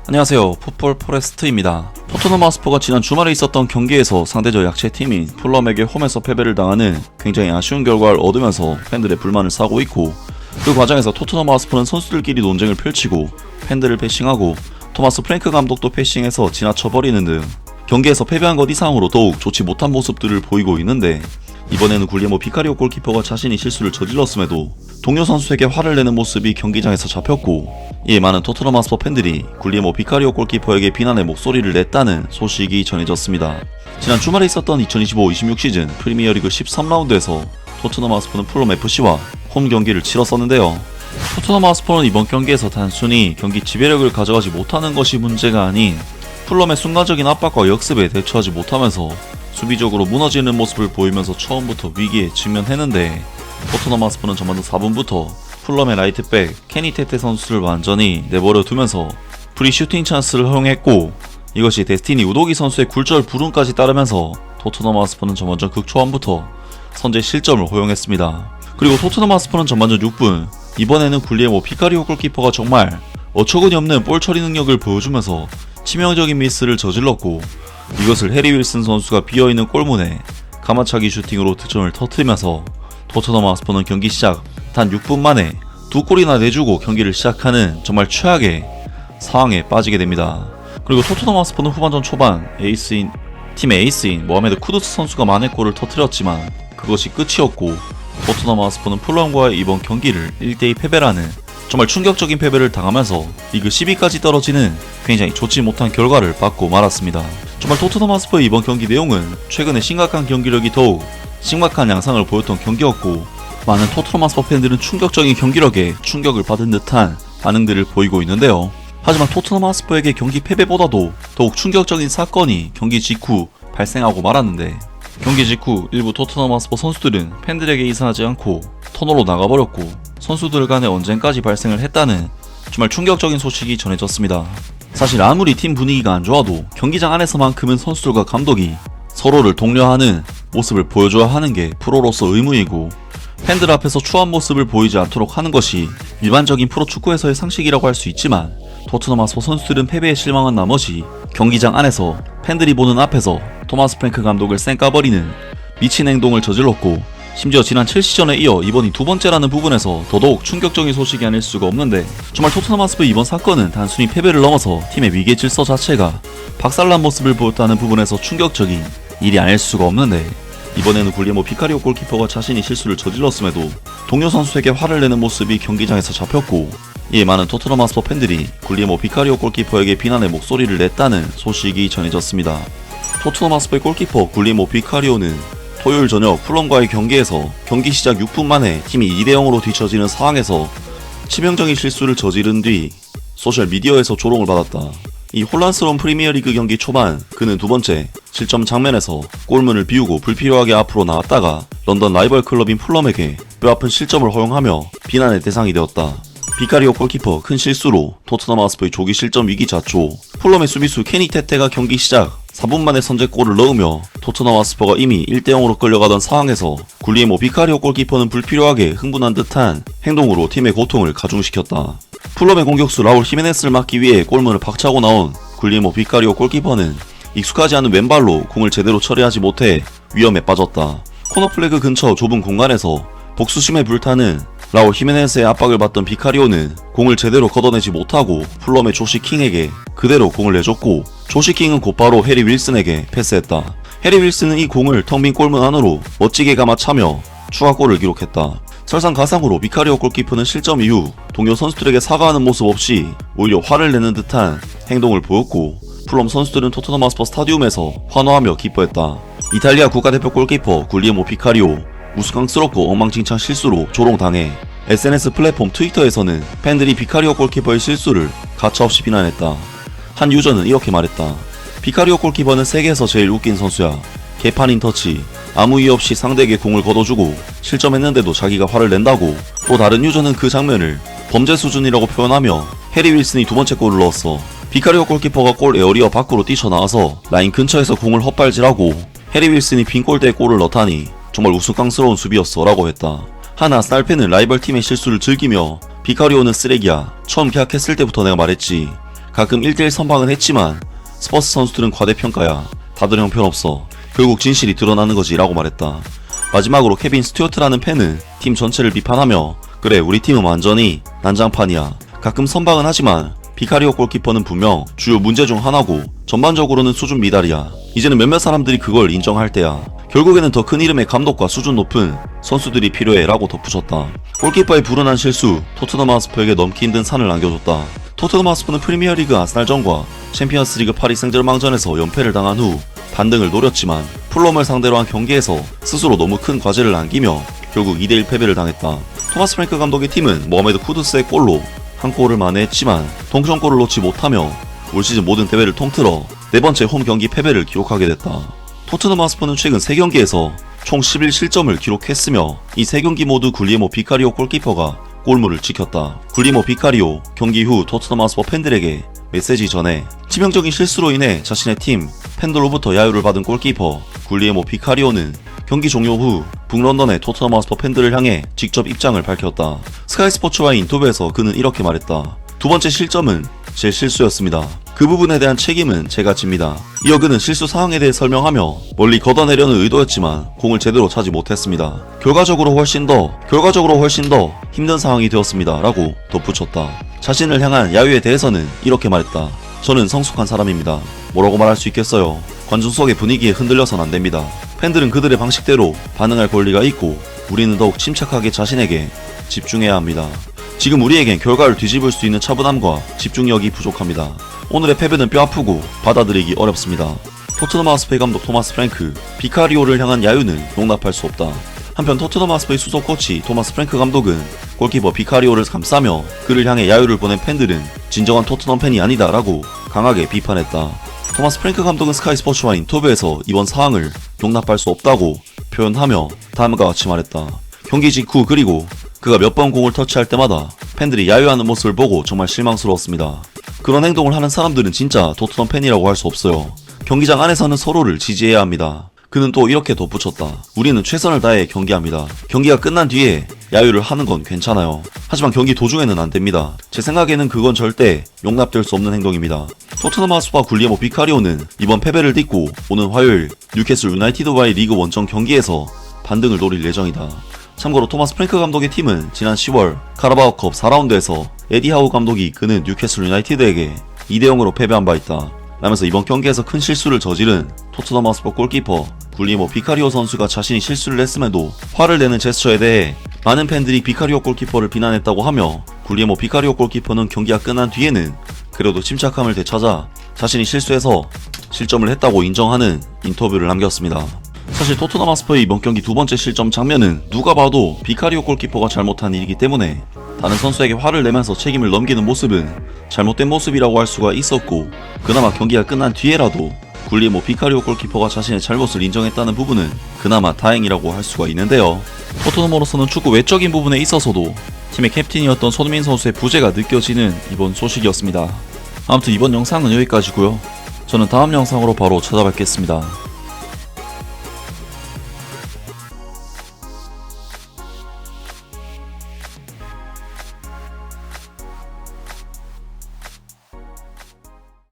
안녕하세요, 풋볼 포레스트입니다. 토트넘 하스퍼가 지난 주말에 있었던 경기에서 상대적 약체팀인 풀럼에게 홈에서 패배를 당하는 굉장히 아쉬운 결과를 얻으면서 팬들의 불만을 사고 있고, 그 과정에서 토트넘 하스퍼는 선수들끼리 논쟁을 펼치고 팬들을 패싱하고 토마스 프랭크 감독도 패싱해서 지나쳐버리는 등 경기에서 패배한 것 이상으로 더욱 좋지 못한 모습들을 보이고 있는데, 이번에는 굴리에모 비카리오 골키퍼가 자신이 실수를 저질렀음에도 동료 선수에게 화를 내는 모습이 경기장에서 잡혔고, 이에 많은 토트넘 하스퍼 팬들이 굴리에모 비카리오 골키퍼에게 비난의 목소리를 냈다는 소식이 전해졌습니다. 지난 주말에 있었던 2025-26 시즌 프리미어리그 13라운드에서 토트넘 하스퍼는 풀럼 FC와 홈 경기를 치렀었는데요. 토트넘 하스퍼는 이번 경기에서 단순히 경기 지배력을 가져가지 못하는 것이 문제가 아닌 풀럼의 순간적인 압박과 역습에 대처하지 못하면서 수비적으로 무너지는 모습을 보이면서 처음부터 위기에 직면했는데, 토트넘 하스퍼는 전반전 4분부터 풀럼의 라이트백 케니 테테 선수를 완전히 내버려 두면서 프리 슈팅 찬스를 허용했고, 이것이 데스티니 우도기 선수의 굴절 불운까지 따르면서 토트넘 하스퍼는 전반전 극초반부터 선제 실점을 허용했습니다. 그리고 토트넘 하스퍼는 전반전 6분, 이번에는 굴리에모 비카리오 골키퍼가 정말 어처구니 없는 볼 처리 능력을 보여주면서 치명적인 미스를 저질렀고, 이것을 해리 윌슨 선수가 비어있는 골문에 가마차기 슈팅으로 득점을 터뜨리면서 토트넘 하스퍼는 경기 시작 단 6분 만에 2골이나 내주고 경기를 시작하는 정말 최악의 상황에 빠지게 됩니다. 그리고 토트넘 하스퍼는 후반전 초반 팀의 에이스인 모하메드 쿠두스 선수가 만회골을 터뜨렸지만 그것이 끝이었고, 토트넘 하스퍼는 풀럼과의 이번 경기를 1대2 패배라는 정말 충격적인 패배를 당하면서 리그 10위까지 떨어지는 굉장히 좋지 못한 결과를 받고 말았습니다. 정말 토트넘 하스퍼의 이번 경기 내용은 최근에 심각한 경기력이 더욱 심각한 양상을 보였던 경기였고, 많은 토트넘 하스퍼 팬들은 충격적인 경기력에 충격을 받은 듯한 반응들을 보이고 있는데요. 하지만 토트넘 하스퍼에게 경기 패배보다도 더욱 충격적인 사건이 경기 직후 발생하고 말았는데, 경기 직후 일부 토트넘 하스퍼 선수들은 팬들에게 이상하지 않고 터널로 나가버렸고, 선수들 간의 언쟁까지 발생을 했다는 정말 충격적인 소식이 전해졌습니다. 사실 아무리 팀 분위기가 안 좋아도 경기장 안에서만큼은 선수들과 감독이 서로를 독려하는 모습을 보여줘야 하는 게 프로로서 의무이고, 팬들 앞에서 추한 모습을 보이지 않도록 하는 것이 일반적인 프로축구에서의 상식이라고 할 수 있지만, 토트넘 하스퍼 선수들은 패배에 실망한 나머지 경기장 안에서 팬들이 보는 앞에서 토마스 프랭크 감독을 쌩까버리는 미친 행동을 저질렀고, 심지어 지난 첼시전에 이어 이번이 두 번째라는 부분에서 더더욱 충격적인 소식이 아닐 수가 없는데, 정말 토트넘 하스퍼의 이번 사건은 단순히 패배를 넘어서 팀의 위기의 질서 자체가 박살난 모습을 보였다는 부분에서 충격적인 일이 아닐 수가 없는데, 이번에는 굴리에모 비카리오 골키퍼가 자신이 실수를 저질렀음에도 동료 선수에게 화를 내는 모습이 경기장에서 잡혔고, 이에 많은 토트넘 하스퍼 팬들이 굴리에모 비카리오 골키퍼에게 비난의 목소리를 냈다는 소식이 전해졌습니다. 토트넘 하스퍼의 골키퍼 굴리에모 비카리오는 토요일 저녁 풀럼과의 경기에서 경기 시작 6분 만에 팀이 2대0으로 뒤처지는 상황에서 치명적인 실수를 저지른 뒤 소셜미디어에서 조롱을 받았다. 이 혼란스러운 프리미어리그 경기 초반, 그는 두 번째 실점 장면에서 골문을 비우고 불필요하게 앞으로 나왔다가 런던 라이벌 클럽인 풀럼에게 뼈아픈 실점을 허용하며 비난의 대상이 되었다. 비카리오 골키퍼 큰 실수로 토트넘 하스퍼의 조기 실점 위기 자초, 풀럼의 수비수 케니 테테가 경기 시작 4분 만에 선제골을 넣으며 토트넘 하스퍼가 이미 1대0으로 끌려가던 상황에서 굴리에모 비카리오 골키퍼는 불필요하게 흥분한 듯한 행동으로 팀의 고통을 가중시켰다. 풀럼의 공격수 라울 히메네스를 막기 위해 골문을 박차고 나온 굴리에모 비카리오 골키퍼는 익숙하지 않은 왼발로 공을 제대로 처리하지 못해 위험에 빠졌다. 코너 플래그 근처 좁은 공간에서 복수심에 불타는 라울 히메네스의 압박을 받던 비카리오는 공을 제대로 걷어내지 못하고 풀럼의 조시 킹에게 그대로 공을 내줬고, 조시 킹은 곧바로 해리 윌슨에게 패스했다. 해리 윌슨은 이 공을 텅 빈 골문 안으로 멋지게 감아차며 추가골을 기록했다. 설상가상으로 비카리오 골키퍼는 실점 이후 동료 선수들에게 사과하는 모습 없이 오히려 화를 내는 듯한 행동을 보였고, 풀럼 선수들은 토트넘 하스퍼 스타디움에서 환호하며 기뻐했다. 이탈리아 국가대표 골키퍼 굴리에모 비카리오, 우스꽝스럽고 엉망진창 실수로 조롱당해 SNS 플랫폼 트위터에서는 팬들이 비카리오 골키퍼의 실수를 가차없이 비난했다. 한 유저는 이렇게 말했다. 비카리오 골키퍼는 세계에서 제일 웃긴 선수야. 개판인 터치, 아무 이유 없이 상대에게 공을 걷어주고 실점했는데도 자기가 화를 낸다고. 또 다른 유저는 그 장면을 범죄 수준이라고 표현하며 해리 윌슨이 두 번째 골을 넣었어. 비카리오 골키퍼가 골 에어리어 밖으로 뛰쳐나와서 라인 근처에서 공을 헛발질하고 해리 윌슨이 빈 골대에 골을 넣다니 정말 우스꽝스러운 수비였어 라고 했다. 하나 쌀팬은 라이벌 팀의 실수를 즐기며 비카리오는 쓰레기야. 처음 계약했을 때부터 내가 말했지. 가끔 1대1 선방은 했지만 스퍼스 선수들은 과대평가야. 다들 형편없어. 결국 진실이 드러나는 거지 라고 말했다. 마지막으로 케빈 스튜어트라는 팬은 팀 전체를 비판하며 그래 우리 팀은 완전히 난장판이야. 가끔 선방은 하지만 비카리오 골키퍼는 분명 주요 문제 중 하나고 전반적으로는 수준 미달이야. 이제는 몇몇 사람들이 그걸 인정할 때야. 결국에는 더 큰 이름의 감독과 수준 높은 선수들이 필요해 라고 덧붙였다. 골키퍼의 불운한 실수 토트넘 하스퍼에게 넘기 힘든 산을 남겨줬다. 토트넘 하스퍼는 프리미어리그 아스날전과 챔피언스리그 파리 생제르맹전에서 연패를 당한 후 반등을 노렸지만 풀럼을 상대로 한 경기에서 스스로 너무 큰 과제를 안기며 결국 2대1 패배를 당했다. 토마스 프랭크 감독의 팀은 모하메드 쿠두스의 골로 한 골을 만회했지만 동점골을 놓지 못하며 올 시즌 모든 대회를 통틀어 4번째 홈 경기 패배를 기록하게 됐다. 토트넘 하스퍼는 최근 3경기에서 총 11실점을 기록했으며 이 3경기 모두 굴리에모 비카리오 골키퍼가 골문을 지켰다. 굴리에모 비카리오 경기 후 토트넘 하스퍼 팬들에게 메시지 전해 치명적인 실수로 인해 자신의 팀 팬들로부터 야유를 받은 골키퍼 굴리에모 비카리오는 경기 종료 후 북런던의 토트넘 하스퍼 팬들을 향해 직접 입장을 밝혔다. 스카이 스포츠와의 인터뷰에서 그는 이렇게 말했다. 두 번째 실점은 제 실수였습니다. 그 부분에 대한 책임은 제가 집니다. 이어 그는 실수 상황에 대해 설명하며 멀리 걷어내려는 의도였지만 공을 제대로 차지 못했습니다. 결과적으로 훨씬 더 힘든 상황이 되었습니다. 라고 덧붙였다. 자신을 향한 야유에 대해서는 이렇게 말했다. 저는 성숙한 사람입니다. 뭐라고 말할 수 있겠어요. 관중 속의 분위기에 흔들려선 안됩니다. 팬들은 그들의 방식대로 반응할 권리가 있고 우리는 더욱 침착하게 자신에게 집중해야 합니다. 지금 우리에겐 결과를 뒤집을 수 있는 차분함과 집중력이 부족합니다. 오늘의 패배는 뼈아프고 받아들이기 어렵습니다. 토트넘 하스퍼의 감독 토마스 프랭크, 비카리오를 향한 야유는 용납할 수 없다. 한편 토트넘 하스퍼의 수석 코치 토마스 프랭크 감독은 골키퍼 비카리오를 감싸며 그를 향해 야유를 보낸 팬들은 진정한 토트넘 팬이 아니다 라고 강하게 비판했다. 토마스 프랭크 감독은 스카이 스포츠와 인터뷰에서 이번 상황을 용납할 수 없다고 표현하며 다음과 같이 말했다. 경기 직후 그리고 그가 몇 번 공을 터치할 때마다 팬들이 야유하는 모습을 보고 정말 실망스러웠습니다. 그런 행동을 하는 사람들은 진짜 토트넘 팬이라고 할 수 없어요. 경기장 안에서는 서로를 지지해야 합니다. 그는 또 이렇게 덧붙였다. 우리는 최선을 다해 경기합니다. 경기가 끝난 뒤에 야유를 하는 건 괜찮아요. 하지만 경기 도중에는 안 됩니다. 제 생각에는 그건 절대 용납될 수 없는 행동입니다. 토트넘 하스퍼와 굴리에모 비카리오는 이번 패배를 딛고 오는 화요일 뉴캐슬 유나이티드와의 리그 원정 경기에서 반등을 노릴 예정이다. 참고로 토마스 프랭크 감독의 팀은 지난 10월 카라바오컵 4라운드에서 에디 하우 감독이 이끄는 뉴캐슬 유나이티드에게 2대0으로 패배한 바 있다. 라면서 이번 경기에서 큰 실수를 저지른 토트넘 하스퍼 골키퍼 굴리에모 비카리오 선수가 자신이 실수를 했음에도 화를 내는 제스처에 대해 많은 팬들이 비카리오 골키퍼를 비난했다고 하며 굴리에모 비카리오 골키퍼는 경기가 끝난 뒤에는 그래도 침착함을 되찾아 자신이 실수해서 실점을 했다고 인정하는 인터뷰를 남겼습니다. 사실 토트넘 하스퍼의 이번 경기 두 번째 실점 장면은 누가 봐도 비카리오 골키퍼가 잘못한 일이기 때문에 다른 선수에게 화를 내면서 책임을 넘기는 모습은 잘못된 모습이라고 할 수가 있었고 그나마 경기가 끝난 뒤에라도 굴리에모 비카리오 골키퍼가 자신의 잘못을 인정했다는 부분은 그나마 다행이라고 할 수가 있는데요. 토트넘으로서는 축구 외적인 부분에 있어서도 팀의 캡틴이었던 손흥민 선수의 부재가 느껴지는 이번 소식이었습니다. 아무튼 이번 영상은 여기까지고요. 저는 다음 영상으로 바로 찾아뵙겠습니다.